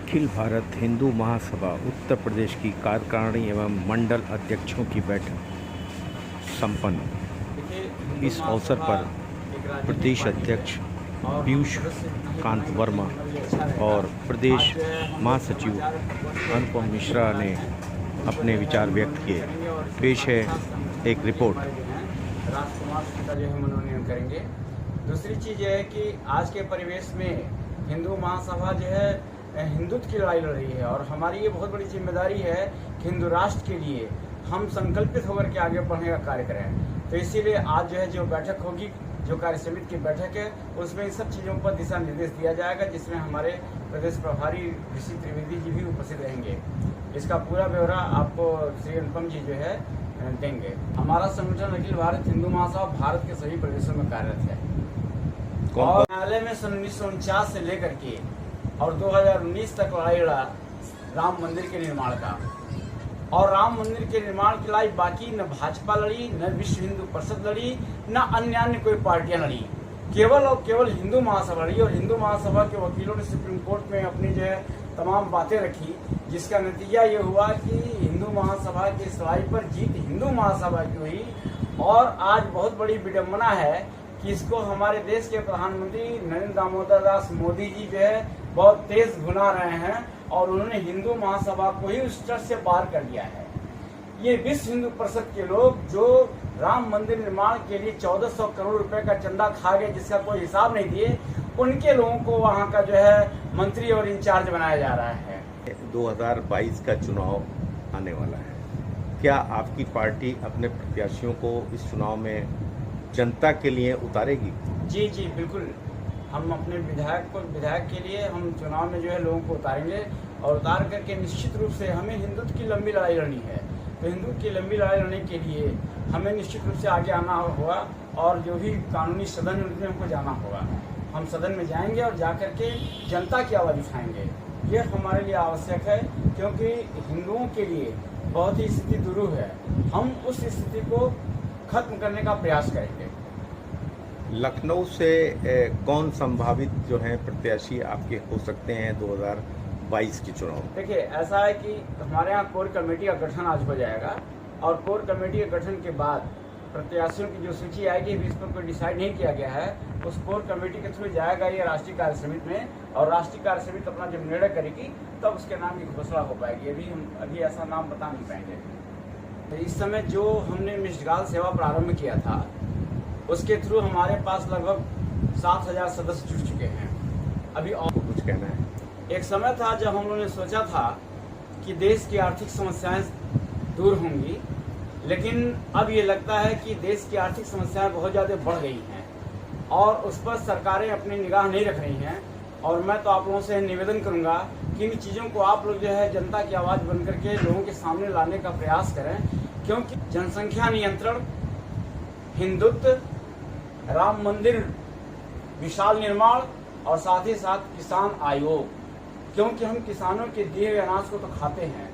अखिल भारत हिंदू महासभा उत्तर प्रदेश की कार्यकारिणी एवं मंडल अध्यक्षों की बैठक संपन्न। इस अवसर पर प्रदेश अध्यक्ष पीयूष कांत वर्मा और प्रदेश महासचिव अनुपम मिश्रा ने अपने विचार व्यक्त किए। पेश है एक रिपोर्ट। राजकुमार का जो है मनोनयन करेंगे। दूसरी चीज़ यह है कि आज के परिवेश में हिंदू महासभा जो है हिंदुत्व की लड़ाई लड़ रही है और हमारी ये बहुत बड़ी जिम्मेदारी है कि हिंदू राष्ट्र के लिए हम संकल्पित होकर के आगे बढ़ने का कार्य करें। तो इसीलिए आज जो है जो बैठक होगी, जो कार्य समिति की बैठक है, उसमें इन सब चीज़ों पर दिशा निर्देश दिया जाएगा, जिसमें हमारे प्रदेश प्रभारी ऋषि त्रिवेदी जी भी उपस्थित रहेंगे। इसका पूरा ब्यौरा आपको श्री अनुपम जी जो है देंगे। हमारा संगठन अखिल भारत हिंदू महासभा भारत के सभी प्रदेशों में कार्यरत है और न्यायालय में सन 1949 से लेकर के और 2019 तक लड़ाई लड़ा राम मंदिर के निर्माण का। और राम मंदिर के निर्माण की लड़ाई बाकी न भाजपा लड़ी, न विश्व हिंदू परिषद लड़ी, न अन्य कोई पार्टियां लड़ी, केवल और केवल हिंदू महासभा लड़ी। और हिंदू महासभा के वकीलों ने सुप्रीम कोर्ट में अपनी जो है तमाम बातें रखी, जिसका नतीजा ये हुआ कि हिंदू महासभा की इस लड़ाई पर जीत हिंदू महासभा की हुई। और आज बहुत बड़ी विडंबना है कि इसको हमारे देश के प्रधानमंत्री नरेंद्र दामोदर दास मोदी जी जो है बहुत तेज भुना रहे हैं और उन्होंने हिंदू महासभा को ही उस चर्च से बाहर कर दिया है। ये विश्व हिंदू परिषद के लोग जो राम मंदिर निर्माण के लिए 1400 करोड़ रुपए का चंदा खा गए, जिसका कोई हिसाब नहीं दिए, उनके लोगों को वहाँ का जो है मंत्री और इंचार्ज बनाया जा रहा है। 2022 का चुनाव आने वाला है। क्या आपकी पार्टी अपने प्रत्याशियों को इस चुनाव में जनता के लिए उतारेगी? जी जी बिल्कुल। हम अपने विधायक के लिए हम चुनाव में जो है लोगों को उतारेंगे और उतार करके निश्चित रूप से हमें हिंदुत्व की लंबी लड़ाई लड़नी है। तो हिंदुत्व की लंबी लड़ाई लड़ने के लिए हमें निश्चित रूप से आगे आना होगा और जो भी कानूनी सदन है उनमें हमको जाना होगा। हम सदन में जाएंगे और जा करके जनता की आवाज़ उठाएंगे। ये हमारे लिए आवश्यक है क्योंकि हिंदुओं के लिए बहुत ही स्थिति दुरूह है। हम उस स्थिति को खत्म करने का प्रयास करेंगे। लखनऊ से कौन संभावित जो हैं प्रत्याशी आपके हो सकते हैं 2022 के चुनाव? देखिए, ऐसा है कि हमारे यहाँ कोर कमेटी का गठन आज हो जाएगा और कोर कमेटी के गठन के बाद प्रत्याशियों की जो सूची आएगी, इस पर कोई डिसाइड नहीं किया गया है। उस कोर कमेटी के थ्रू जाएगा ये राष्ट्रीय कार्य समिति में और राष्ट्रीय कार्य समिति अपना जब निर्णय करेगी तब उसके नाम की घोषणा हो पाएगी। अभी ऐसा नाम बता नहीं पाएंगे। तो इस समय जो हमने मिस्ड कॉल सेवा प्रारंभ किया था उसके थ्रू हमारे पास लगभग 7000 सदस्य जुड़ चुके हैं। अभी और कुछ कहना है? एक समय था जब हम लोगों ने सोचा था कि देश की आर्थिक समस्याएं दूर होंगी, लेकिन अब ये लगता है कि देश की आर्थिक समस्याएं बहुत ज़्यादा बढ़ गई हैं और उस पर सरकारें अपनी निगाह नहीं रख रही हैं। और मैं तो आप लोगों से निवेदन करूंगा कि इन चीज़ों को आप लोग जो है जनता की आवाज़ बन करके लोगों के सामने लाने का प्रयास करें, क्योंकि जनसंख्या नियंत्रण, हिंदुत्व, राम मंदिर विशाल निर्माण और साथ ही साथ किसान आयोग, क्योंकि हम किसानों के दिए हुए अनाज को तो खाते हैं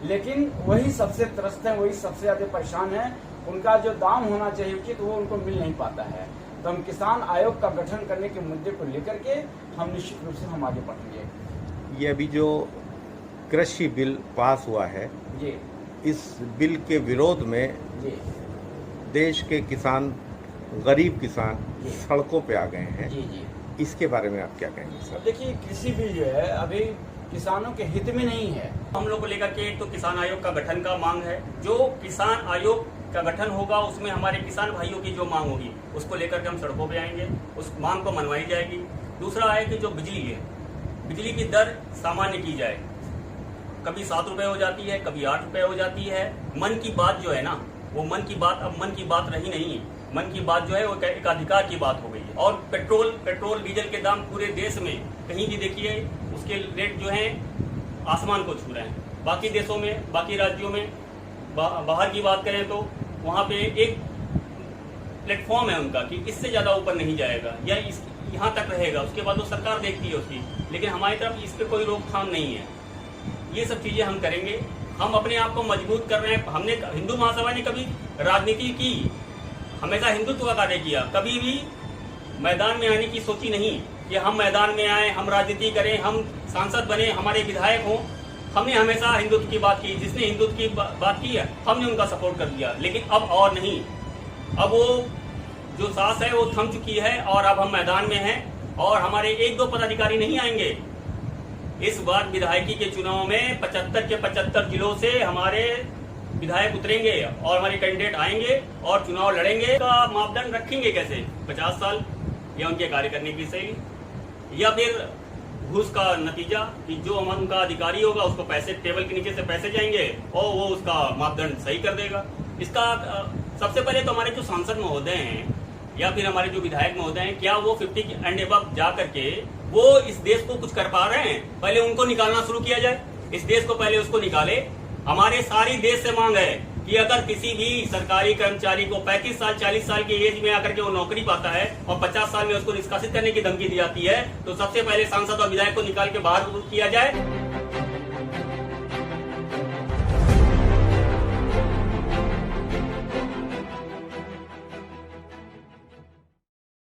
लेकिन वही सबसे त्रस्त हैं, वही सबसे ज़्यादा परेशान हैं। उनका जो दाम होना चाहिए उचित वो उनको मिल नहीं पाता है। तो हम किसान आयोग का गठन करने के मुद्दे को लेकर के हम निश्चित रूप से हम आगे बढ़ेंगे। ये अभी जो कृषि बिल पास हुआ है जी, इस बिल के विरोध में जी देश के किसान, गरीब किसान सड़कों पे आ गए हैं। जी जी इसके बारे में आप क्या कहेंगे सर? अब देखिए, कृषि बिल जो है अभी किसानों के हित में नहीं है। हम लोग को लेकर के एक तो किसान आयोग का गठन का मांग है। जो किसान आयोग का गठन होगा उसमें हमारे किसान भाइयों की जो मांग होगी उसको लेकर के हम सड़कों पे आएंगे, उस मांग को मनवाई जाएगी। दूसरा है कि जो बिजली है, बिजली की दर सामान्य की जाए। कभी 7 रुपए हो जाती है, कभी 8 रुपए हो जाती है। मन की बात जो है ना, वो मन की बात अब मन की बात रही नहीं है। मन की बात जो है वो एक अधिकार की बात हो गई है। और पेट्रोल डीजल के दाम पूरे देश में कहीं भी देखिए उसके रेट जो हैं आसमान को छू रहे हैं। बाकी देशों में, बाकी राज्यों में, बाहर की बात करें तो वहाँ पे एक प्लेटफॉर्म है उनका कि इससे ज़्यादा ऊपर नहीं जाएगा या यहाँ तक रहेगा, उसके बाद वो सरकार देखती है उसकी। लेकिन हमारी तरफ इस पर कोई रोकथाम नहीं है। ये सब चीज़ें हम करेंगे। हम अपने आप को मजबूत कर रहे हैं। हमने हिंदू महासभा ने कभी राजनीति की, हमेशा हिंदुत्व का कार्य किया, कभी भी मैदान में आने की सोची नहीं। कि हम मैदान में आए, हम राजनीति करें, हम सांसद बने, हमारे विधायक हों। हमने हमेशा हिंदुत्व की बात की, जिसने हिंदुत्व की बात की है हमने उनका सपोर्ट कर दिया। लेकिन अब और नहीं, अब वो जो सांस है वो थम चुकी है और अब हम मैदान में हैं और हमारे 1-2 पदाधिकारी नहीं आएंगे। इस बार विधायकी के चुनाव में 75 के 75 जिलों से हमारे विधायक उतरेंगे और हमारे कैंडिडेट आएंगे और चुनाव लड़ेंगे। का मापदंड रखेंगे कैसे? 50 साल या उनके कार्य करने की शैली या फिर घूस का नतीजा कि जो उनका अधिकारी होगा उसको पैसे टेबल के नीचे से पैसे जाएंगे और वो उसका मापदंड सही कर देगा। इसका सबसे पहले तो हमारे जो सांसद महोदय हैं या फिर हमारे जो विधायक महोदय हैं, क्या वो 50 एंड अबव जा करके वो इस देश को कुछ कर पा रहे हैं? पहले उनको निकालना शुरू किया जाए, इस देश को पहले उसको निकाले। हमारे सारी देश से मांग है कि अगर किसी भी सरकारी कर्मचारी को 35 साल 40 साल की एज में आकर के वो नौकरी पाता है और 50 साल में उसको निष्कासित करने की धमकी दी जाती है, तो सबसे पहले सांसद और विधायक को निकाल के बाहर किया जाए।